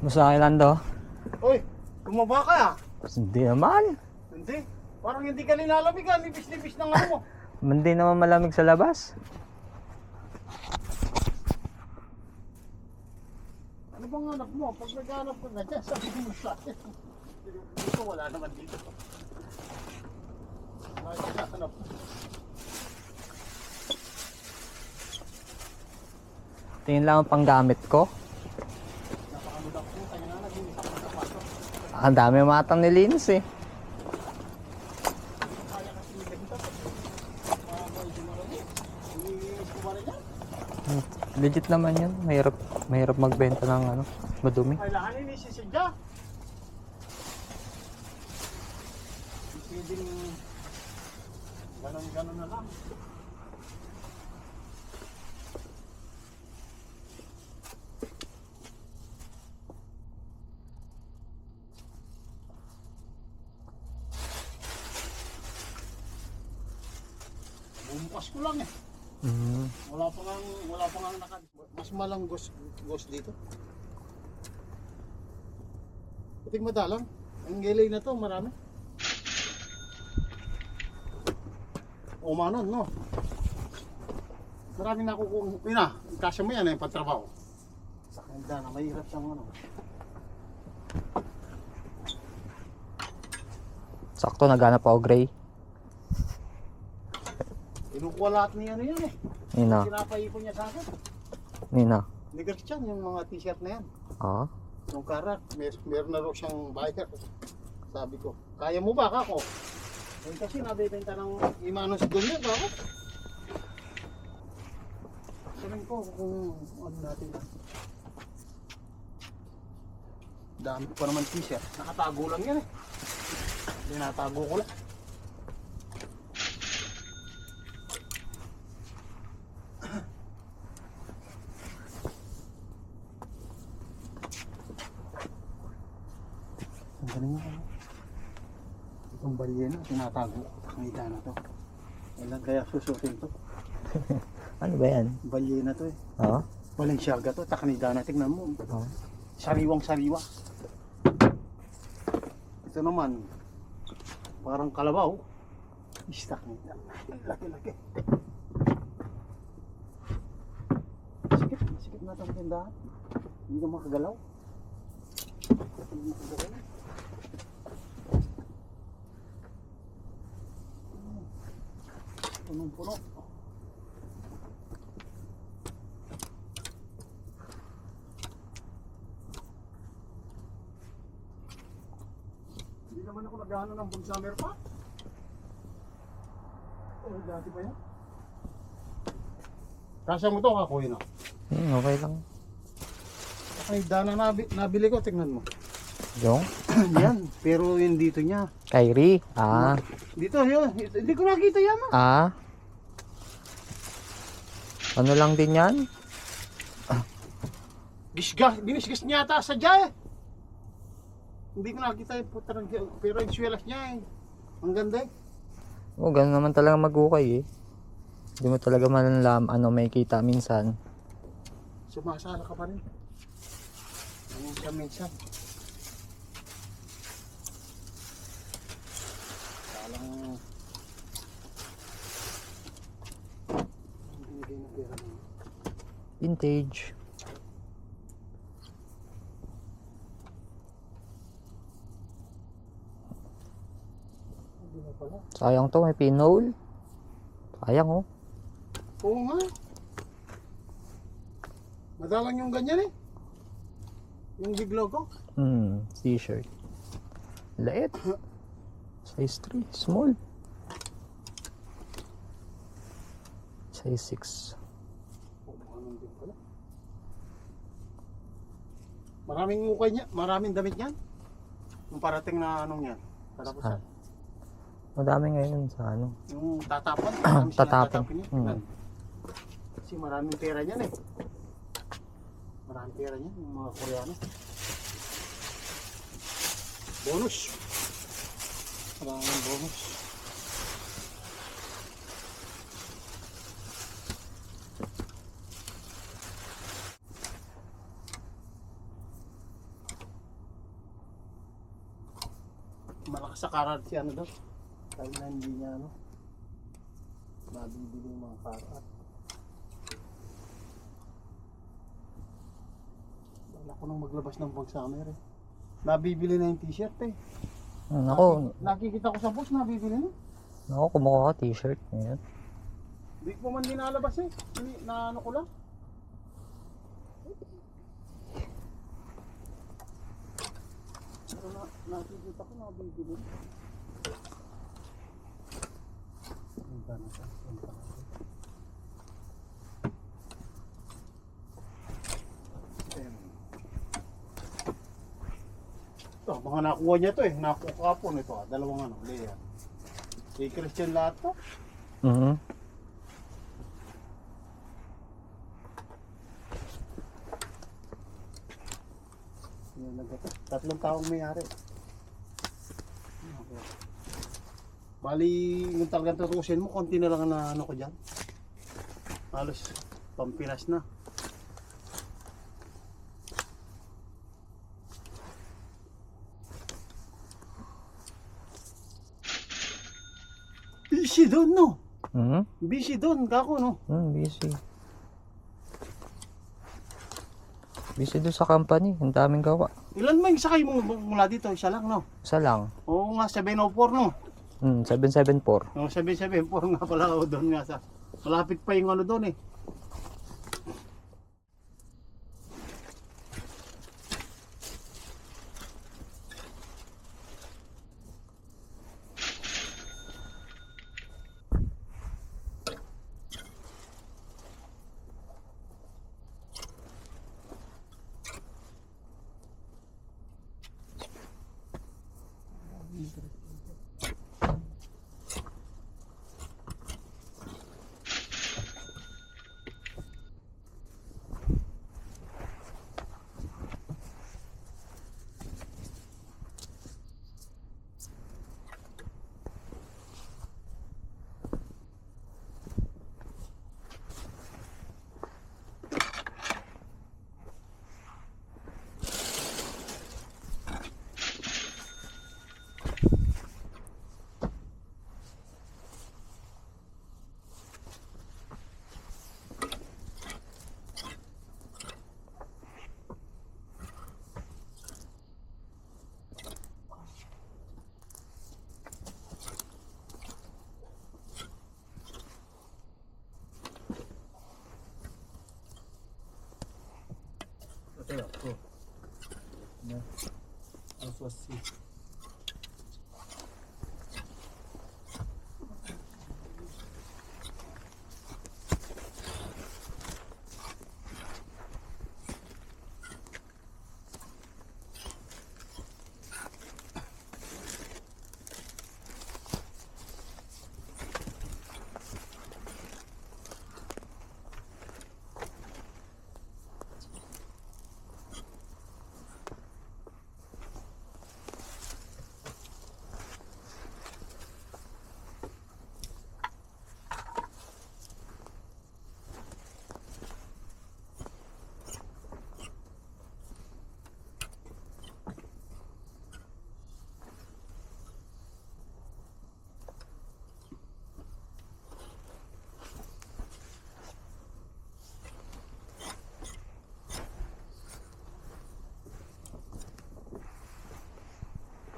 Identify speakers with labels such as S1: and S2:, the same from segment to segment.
S1: Musta kay Lando?
S2: Hoy, tumaba ka ah.
S1: Hindi naman.
S2: Hindi. Parang hindi ka nilalamigan. Nipis-nipis ng ano mo.
S1: Hindi naman malamig sa labas.
S2: Ano bang hanap mo? Pag naghanap ka na dyan, sabi mo sa akin. Dito wala naman dito. Hanap.
S1: Tingin lang ang panggamit ko.
S2: Napakano lang po. Kaya na nag-iisa pa sa paso.
S1: Ang dami matang nilinis eh.
S2: Kaya kasi ganito. Mga boy, di marami. Iniinis ko ba rin yan?
S1: Legit naman yun. Mahirap magbenta ng ano, madumi.
S2: Kailangan inisisidya. Pwedeng ganon na lang. Bumukas ko lang eh. Wala pa nga mas malang ghost dito. Puting madalang. Ang gilay na to, marami. O manon, no? Marami na kukuha. Yun na, kasya mo yan eh, pagtrabaho. Sa kanda na, mahirap siyang ano.
S1: Sakto, naghanap ako gray.
S2: Kinukuha lahat ni ano yan eh.
S1: Nina.
S2: Pinapaipon niya sa akin.
S1: Nina.
S2: Ni Christian, yung mga t-shirt na yan.
S1: Ah?
S2: Yung karat, meron na raw siyang biker. Sabi ko, kaya mo ba kako? Eh kasi nabibenta ng imanos doon ako. Sabihin ko kung ano natin. Dami ko pa naman t-shirt. Nakatago lang yan eh. Tinatago ko lang. Ang galing mo. Itong balye na, tinatago. Ang ita na to. Ilan kaya susutin to?
S1: Ano ba yan?
S2: Balye na to eh.
S1: Oo?
S2: Balenciaga to, takanida na. Tignan mo.
S1: Oo.
S2: Sariwang sariwa. Ito naman, parang kalabaw. Istak nila. Laki-laki. Sikip na itong tindahan. Hindi ka makagalaw. Hindi makagalaw. Punong-puno. Hindi naman ako naghahano ng bonsummer pa. Oh, dati pa yan. Kasya mo to, kakuhin na.
S1: Okay lang.
S2: Ay, dana nabili ko, tingnan mo.
S1: Yung?
S2: Yan, pero yung dito niya.
S1: Kyrie? Ah.
S2: Dito, yun. Hindi ko nakita yan.
S1: Ah. Ano lang din yan?
S2: Binisgas niya ata sa dya eh. Hindi ko nakita yung putarang, pero yung swelas niya eh. Ang ganda eh.
S1: Oo, ganun naman talaga mag-ukay eh. Hindi mo talaga malalam ano may kita minsan.
S2: Sumasala ka pa rin. Minsan. Salang binigay na pera mo.
S1: Vintage.
S2: Hindi na pala.
S1: Sayang to, may pinhole. Sayang oh.
S2: Oo nga. Madalang yung ganyan eh. Yung big logo.
S1: T-shirt. Liit. Size 3, small. Size 6.
S2: Anong din pala. Maraming mukha niya, maraming damit niyan. Yung parating na anong yan. Katapusan.
S1: Madami ngayon sa ano.
S2: Yung tatapan. marami silang
S1: Tatapon.
S2: tatapin yan. Kasi maraming pera niyan eh. Maraming pera niyan, yung mga Koreano. Bonus. Maraming bonus. sa karat si ano doon. Kaya na hindi niya ano. Mabibili yung mga karat. Wala ko nang maglabas ng pag summer eh. Nabibili na yung t-shirt eh.
S1: Nako,
S2: Nakikita ko sa boss, nabibili na.
S1: kumuha ka t-shirt. Ayan.
S2: Hindi ko man dinalabas eh. Na ano ko lang. Pero nakikita ko nabibili. Punta na siya. Punta na siya. Ito, mga nakuha niya to eh. Nakuha kapon ito. Dalawang ano, layer. Kay Christian lahat to.
S1: Mhm.
S2: Yan lang ito. 3 taong may-ari. Okay. Bali, yung talagang tutusin mo, konti na lang na ano ko dyan. Halos pampinas na. Busy doon, no?
S1: Mhm.
S2: Busy doon, kako, no?
S1: Busy. Busy doon sa company. Ang daming gawa.
S2: Ilan mo yung sakay mo mula dito? Isa lang, no?
S1: Isa lang.
S2: Oo nga, 704, no?
S1: 774.
S2: No, 774 nga pala ako doon nga sa... Malapit pa yung ano doon eh.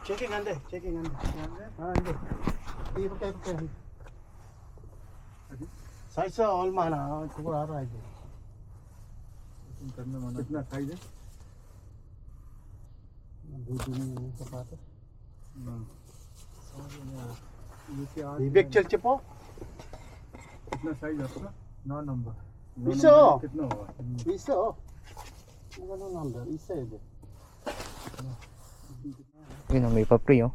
S2: Checking ande, checking ande. Ande. Tiro kayo. Size all mana, siguro ara ide. कितना साइज है? विवेक चल चिपो
S3: कितना साइज है आपका? 9 नंबर।
S2: 20
S3: कितना होगा?
S2: 20 ano number? Isa ide.
S1: Yun, may pa-pre, oh.